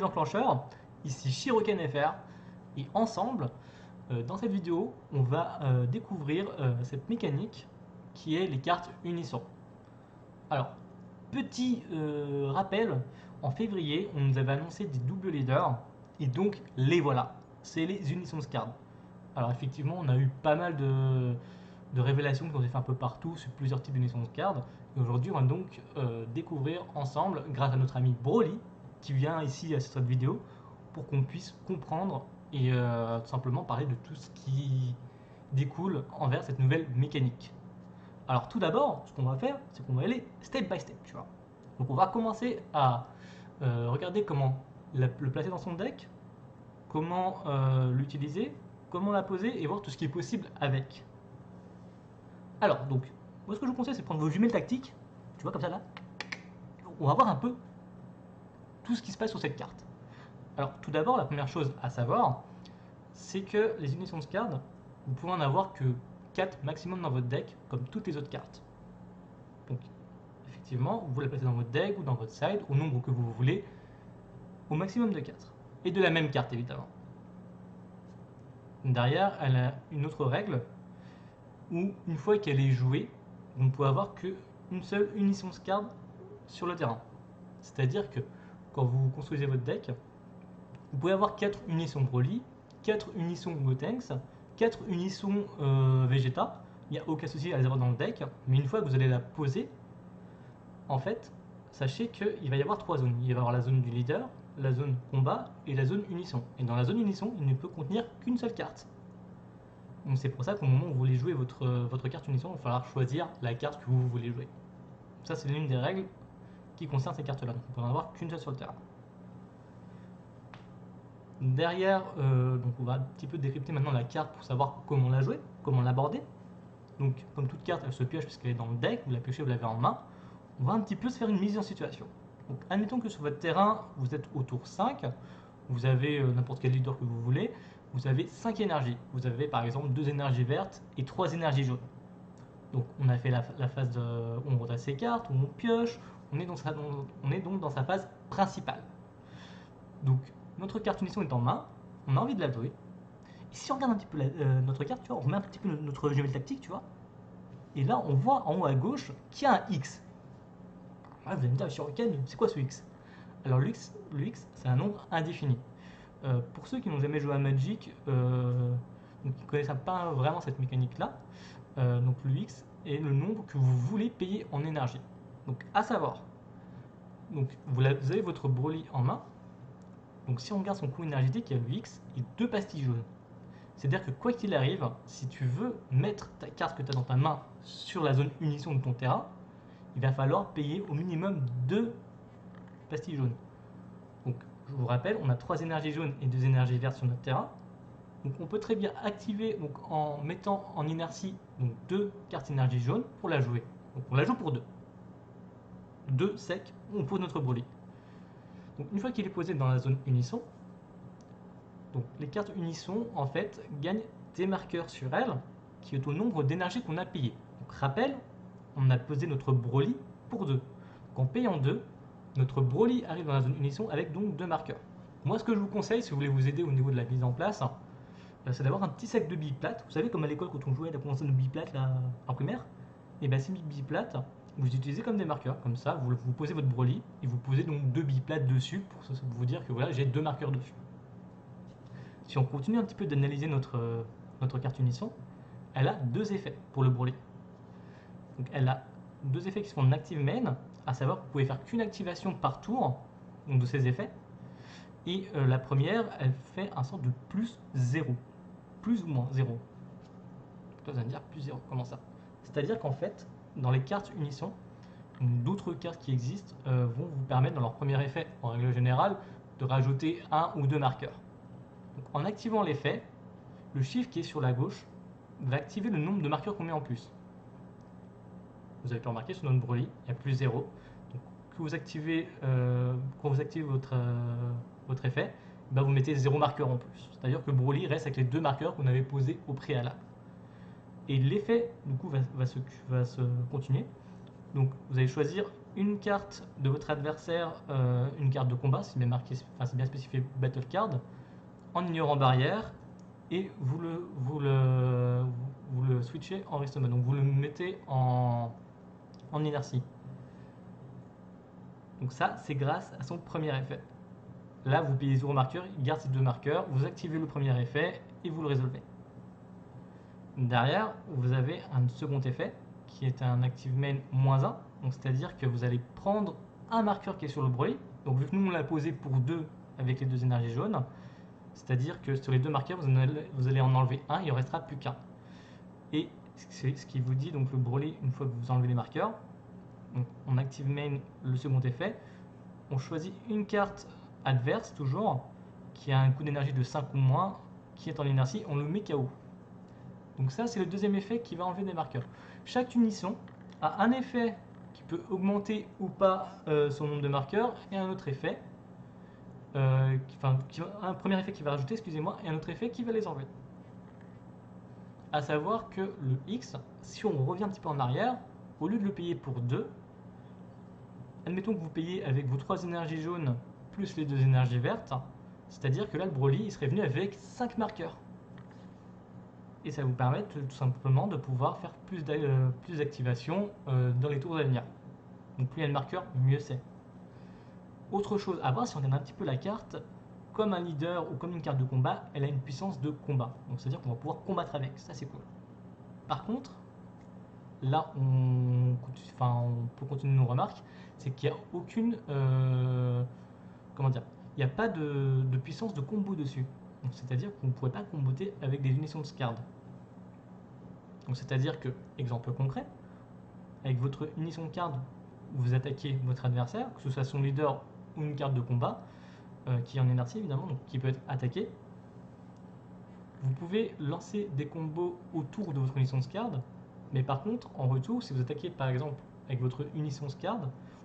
les enclencheurs, ici Shiroken FR, et ensemble, dans cette vidéo, on va découvrir cette mécanique qui est les cartes Unisson. Alors, petit rappel, en février, on nous avait annoncé des double leaders, et donc les voilà, c'est les Unisson Cards. Alors effectivement, on a eu pas mal de révélations qui ont été faites un peu partout sur plusieurs types d'Unisson Cards, et aujourd'hui on va donc découvrir ensemble, grâce à notre ami Broly, qui vient ici à cette vidéo, pour qu'on puisse comprendre et tout simplement parler de tout ce qui découle envers cette nouvelle mécanique. Alors tout d'abord, ce qu'on va faire, c'est qu'on va aller step by step, tu vois. Donc on va commencer à regarder comment le placer dans son deck, comment l'utiliser, comment la poser et voir tout ce qui est possible avec. Alors donc, moi ce que je vous conseille, c'est prendre vos jumelles tactiques, tu vois comme ça là. On va voir un peu tout ce qui se passe sur cette carte. Alors tout d'abord, la première chose à savoir, c'est que les Unisson Cards, vous pouvez en avoir que 4 maximum dans votre deck, comme toutes les autres cartes. Donc effectivement, vous la placez dans votre deck ou dans votre side, au nombre que vous voulez, au maximum de 4. Et de la même carte évidemment. Derrière, elle a une autre règle, où une fois qu'elle est jouée, vous ne pouvez avoir qu'une seule Unisson Card sur le terrain. C'est-à-dire que quand vous construisez votre deck, vous pouvez avoir 4 Unisson Broly, 4 Unisson Gotenks, 4 Unisson Vegeta. Il n'y a aucun souci à les avoir dans le deck, mais une fois que vous allez la poser, en fait, sachez qu'il va y avoir 3 zones. Il va y avoir la zone du leader, la zone combat et la zone unisson. Et dans la zone unisson, il ne peut contenir qu'une seule carte. Donc c'est pour ça qu'au moment où vous voulez jouer votre carte unisson, il va falloir choisir la carte que vous voulez jouer. Ça, c'est l'une des règles qui concerne ces cartes-là. Donc on peut en avoir qu'une seule sur le terrain. Derrière, donc on va un petit peu décrypter maintenant la carte pour savoir comment la jouer, comment l'aborder. Donc comme toute carte, elle se pioche puisqu'elle est dans le deck, vous la piochez, vous l'avez en main. On va un petit peu se faire une mise en situation. Donc admettons que sur votre terrain, vous êtes au tour 5, vous avez n'importe quel leader que vous voulez, vous avez 5 énergies. Vous avez par exemple 2 énergies vertes et 3 énergies jaunes. Donc on a fait la phase de, où on redresse ses cartes, où on pioche, on est donc dans sa phase principale. Donc notre carte unisson est en main, on a envie de la jouer. Et si on regarde un petit peu notre carte, tu vois, on remet un petit peu notre jumelle tactique, tu vois. Et là on voit en haut à gauche qu'il y a un X. Ah, vous allez me dire, Shuriken, c'est quoi ce X? Alors le X c'est un nombre indéfini. Pour ceux qui n'ont jamais joué à Magic, donc qui ne connaissent pas vraiment cette mécanique-là, donc le X est le nombre que vous voulez payer en énergie. Donc à savoir, donc vous avez votre Broly en main, donc si on regarde son coût énergétique, il y a le X et 2 pastilles jaunes. C'est-à-dire que quoi qu'il arrive, si tu veux mettre ta carte que tu as dans ta main sur la zone unisson de ton terrain, il va falloir payer au minimum 2 pastilles jaunes. Donc je vous rappelle, on a 3 énergies jaunes et 2 énergies vertes sur notre terrain. Donc on peut très bien activer donc, en mettant en inertie donc 2 cartes énergie jaune pour la jouer. Donc on la joue pour 2. 2 secs, on pose notre Broly. Donc une fois qu'il est posé dans la zone unisson, donc les cartes unisson en fait gagnent des marqueurs sur elles qui est au nombre d'énergie qu'on a payé. Donc rappel, on a posé notre Broly pour 2. Donc en payant 2, notre Broly arrive dans la zone unisson avec donc 2 marqueurs. Moi ce que je vous conseille si vous voulez vous aider au niveau de la mise en place, c'est d'avoir un petit sac de billes plates. Vous savez comme à l'école quand on jouait à la convention de billes plates là, en primaire, et bien ces billes plates, vous les utilisez comme des marqueurs, comme ça vous posez votre Broly et vous posez donc 2 billes plates dessus pour vous dire que voilà j'ai 2 marqueurs dessus. Si on continue un petit peu d'analyser notre carte unisson, elle a 2 effets pour le Broly. Donc elle a 2 effets qui se font en active main, à savoir que vous pouvez faire qu'une activation par tour, donc de ces effets. Et la première, elle fait un sort de plus 0. Plus ou moins 0. Toi, vous allez me dire plus 0, comment ça? C'est-à-dire qu'en fait, dans les cartes unisson, d'autres cartes qui existent vont vous permettre, dans leur premier effet, en règle générale, de rajouter 1 ou 2 marqueurs. Donc, en activant l'effet, le chiffre qui est sur la gauche va activer le nombre de marqueurs qu'on met en plus. Vous avez pu remarquer sur notre Broly, il y a plus 0. Donc, quand vous activez votre effet, ben vous mettez 0 marqueur en plus. C'est-à-dire que Broly reste avec les 2 marqueurs qu'on avait posés au préalable. Et l'effet, du coup, va se continuer. Donc, vous allez choisir une carte de votre adversaire, une carte de combat, c'est bien marqué, enfin c'est bien spécifié Battle Card, en ignorant barrière, et vous le switchez en Rest Mode, donc vous le mettez en inertie. Donc ça, c'est grâce à son premier effet. Là, vous payez 0 marqueur, il garde ces 2 marqueurs, vous activez le premier effet et vous le résolvez. Derrière, vous avez un second effet qui est un Active Main -1, c'est-à-dire que vous allez prendre un marqueur qui est sur le Broly. Donc vu que nous on l'a posé pour 2 avec les 2 énergies jaunes, c'est-à-dire que sur les 2 marqueurs, vous allez en enlever un, il en restera plus qu'un. Et c'est ce qui vous dit, donc le Broly, une fois que vous enlevez les marqueurs, donc on Active Main le second effet, on choisit une carte adverse toujours, qui a un coût d'énergie de 5 ou moins, qui est en inertie, on le met KO. Donc ça, c'est le deuxième effet qui va enlever des marqueurs. Chaque unisson a un effet qui peut augmenter ou pas son nombre de marqueurs, et un autre effet, un premier effet qui va rajouter, excusez-moi, et un autre effet qui va les enlever. A savoir que le X, si on revient un petit peu en arrière, au lieu de le payer pour 2, admettons que vous payez avec vos 3 énergies jaunes plus les 2 énergies vertes, c'est-à-dire que là, le Broly, il serait venu avec 5 marqueurs. Et ça vous permet tout simplement de pouvoir faire plus d'activation dans les tours à venir. Donc plus il y a de marqueurs, mieux c'est. Autre chose à voir, si on regarde un petit peu la carte, comme un leader ou comme une carte de combat, elle a une puissance de combat. Donc c'est-à-dire qu'on va pouvoir combattre avec, ça c'est cool. Par contre, là on peut continuer nos remarques, c'est qu'il n'y a aucune... comment dire, il n'y a pas de puissance de combo dessus. C'est-à-dire qu'on ne pourrait pas comboter avec des unitions de Scard. Donc c'est-à-dire que, exemple concret, avec votre unisson de card, vous attaquez votre adversaire, que ce soit son leader ou une carte de combat, qui est en inertie évidemment, donc qui peut être attaqué. Vous pouvez lancer des combos autour de votre unisson de card, mais par contre, en retour, si vous attaquez par exemple avec votre unisson de card,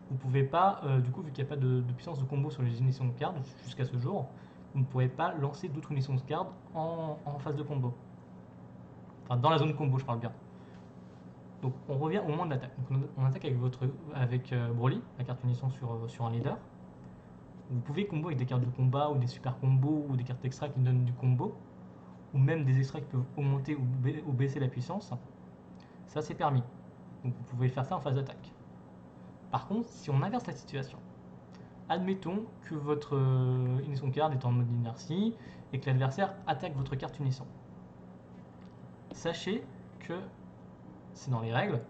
vous ne pouvez pas, du coup, vu qu'il n'y a pas de puissance de combo sur les unissons de card jusqu'à ce jour, vous ne pourrez pas lancer d'autres unissons de card en phase de combo. Enfin, dans la zone combo, je parle bien. Donc on revient au moment de l'attaque. On attaque avec Broly, la carte unisson sur un leader. Vous pouvez combo avec des cartes de combat ou des super combos ou des cartes extra qui donnent du combo, ou même des extras qui peuvent augmenter ou baisser la puissance. Ça c'est permis. Donc vous pouvez faire ça en phase d'attaque. Par contre, si on inverse la situation, admettons que votre unisson card est en mode inertie et que l'adversaire attaque votre carte unisson. Sachez que c'est dans les règles,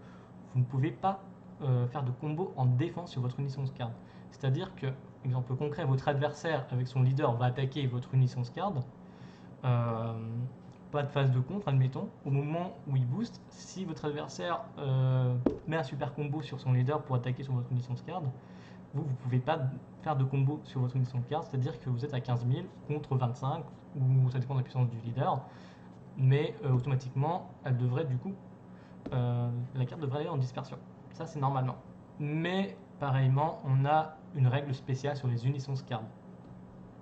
vous ne pouvez pas faire de combo en défense sur votre unisson card. C'est-à-dire que, exemple concret, votre adversaire avec son leader va attaquer votre unisson card, pas de phase de contre, admettons, au moment où il booste, si votre adversaire met un super combo sur son leader pour attaquer sur votre unisson card, vous ne pouvez pas faire de combo sur votre unisson card, c'est-à-dire que vous êtes à 15 000 contre 25, ou ça dépend de la puissance du leader, mais automatiquement, elle devrait du coup la carte devrait aller en dispersion. Ça, c'est normalement. Mais, pareillement, on a une règle spéciale sur les unissons card.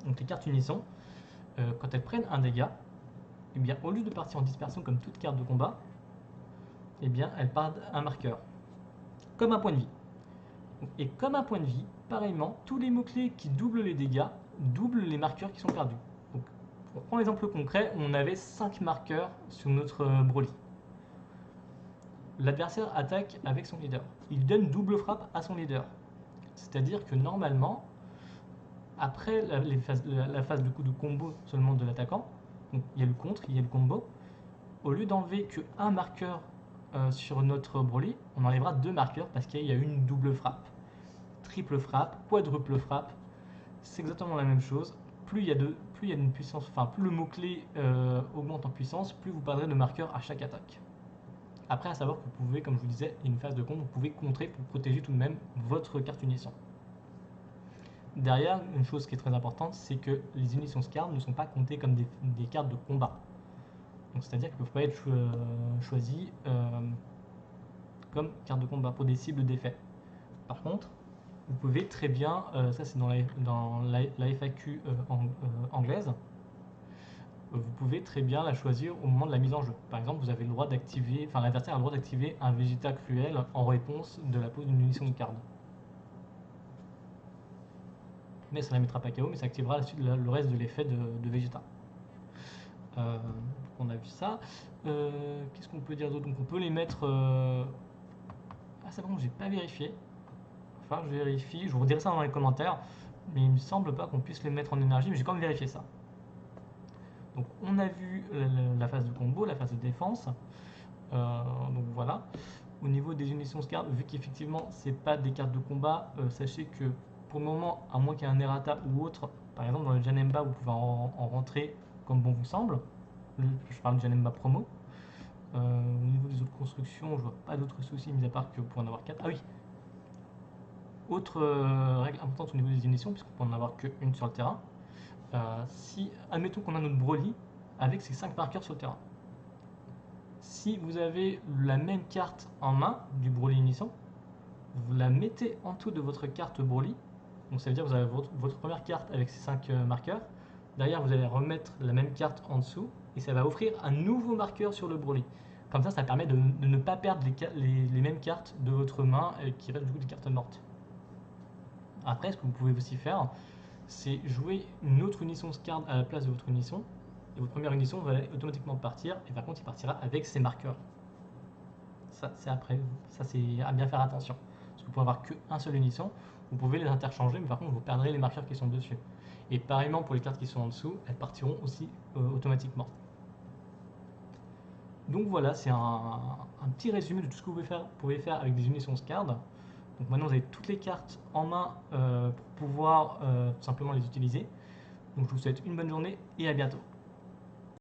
Donc, les cartes unissons, quand elles prennent un dégât, eh bien, au lieu de partir en dispersion comme toute carte de combat, eh bien, elles partent un marqueur. Comme un point de vie. Et comme un point de vie, pareillement, tous les mots-clés qui doublent les dégâts doublent les marqueurs qui sont perdus. Donc, pour prendre l'exemple concret, on avait 5 marqueurs sur notre Broly. L'adversaire attaque avec son leader. Il donne double frappe à son leader. C'est-à-dire que normalement, après la phase de coup de combo seulement de l'attaquant, il y a le contre, il y a le combo, au lieu d'enlever qu'un marqueur sur notre Broly, on enlèvera 2 marqueurs parce qu'il y a une double frappe. Triple frappe, quadruple frappe, c'est exactement la même chose. Plus il y a une puissance, enfin plus le mot-clé augmente en puissance, plus vous perdrez de marqueurs à chaque attaque. Après, à savoir que vous pouvez, comme je vous disais, il y a une phase de compte, vous pouvez contrer pour protéger tout de même votre carte unisson. Derrière, une chose qui est très importante, c'est que les unisson cards ne sont pas comptées comme des cartes de combat. Donc c'est-à-dire qu'elles ne peuvent pas être choisies comme cartes de combat pour des cibles d'effet. Par contre, vous pouvez très bien, ça c'est dans la FAQ anglaise, vous pouvez très bien la choisir au moment de la mise en jeu. Par exemple, vous avez le droit d'activer, enfin l'adversaire a le droit d'activer un Vegeta cruel en réponse de la pose d'une unisson de card. mais ça ne la mettra pas KO, mais ça activera le reste de l'effet de Vegeta. Donc on a vu ça. Qu'est-ce qu'on peut dire d'autre? Donc on peut les mettre... Ah ça par contre j'ai pas vérifié. Enfin je vérifie, je vous redirai ça dans les commentaires. Mais il me semble pas qu'on puisse les mettre en énergie, mais j'ai quand même vérifié ça. Donc on a vu la phase de combo, la phase de défense. Donc voilà. Au niveau des unitions cartes, vu qu'effectivement c'est pas des cartes de combat, sachez que pour le moment, à moins qu'il y ait un errata ou autre, par exemple dans le Janemba vous pouvez en rentrer comme bon vous semble. Je parle du Janemba promo. Au niveau des autres constructions, je vois pas d'autres soucis, mis à part que vous pouvez en avoir 4. Ah oui, autre règle importante au niveau des unitions, puisqu'on peut en avoir qu'une sur le terrain. Si, admettons qu'on a notre Broly avec ses 5 marqueurs sur le terrain. Si vous avez la même carte en main du Broly Unisson, vous la mettez en dessous de votre carte Broly. Donc ça veut dire que vous avez votre première carte avec ses 5 marqueurs. Derrière, vous allez remettre la même carte en dessous et ça va offrir un nouveau marqueur sur le Broly. Comme ça permet de ne pas perdre les mêmes cartes de votre main qui restent du coup des cartes mortes. Après, ce que vous pouvez aussi faire, c'est jouer une autre unisson card à la place de votre unisson. Et votre première unisson va automatiquement partir, et par contre il partira avec ses marqueurs. Ça c'est après, ça c'est à bien faire attention. Parce que vous pouvez avoir qu'un seul unisson, vous pouvez les interchanger, mais par contre vous perdrez les marqueurs qui sont dessus. Et pareillement pour les cartes qui sont en dessous, elles partiront aussi automatiquement. Donc voilà, c'est un petit résumé de tout ce que vous pouvez faire avec des unisson cards. Donc maintenant vous avez toutes les cartes en main pour pouvoir tout simplement les utiliser. Donc je vous souhaite une bonne journée et à bientôt.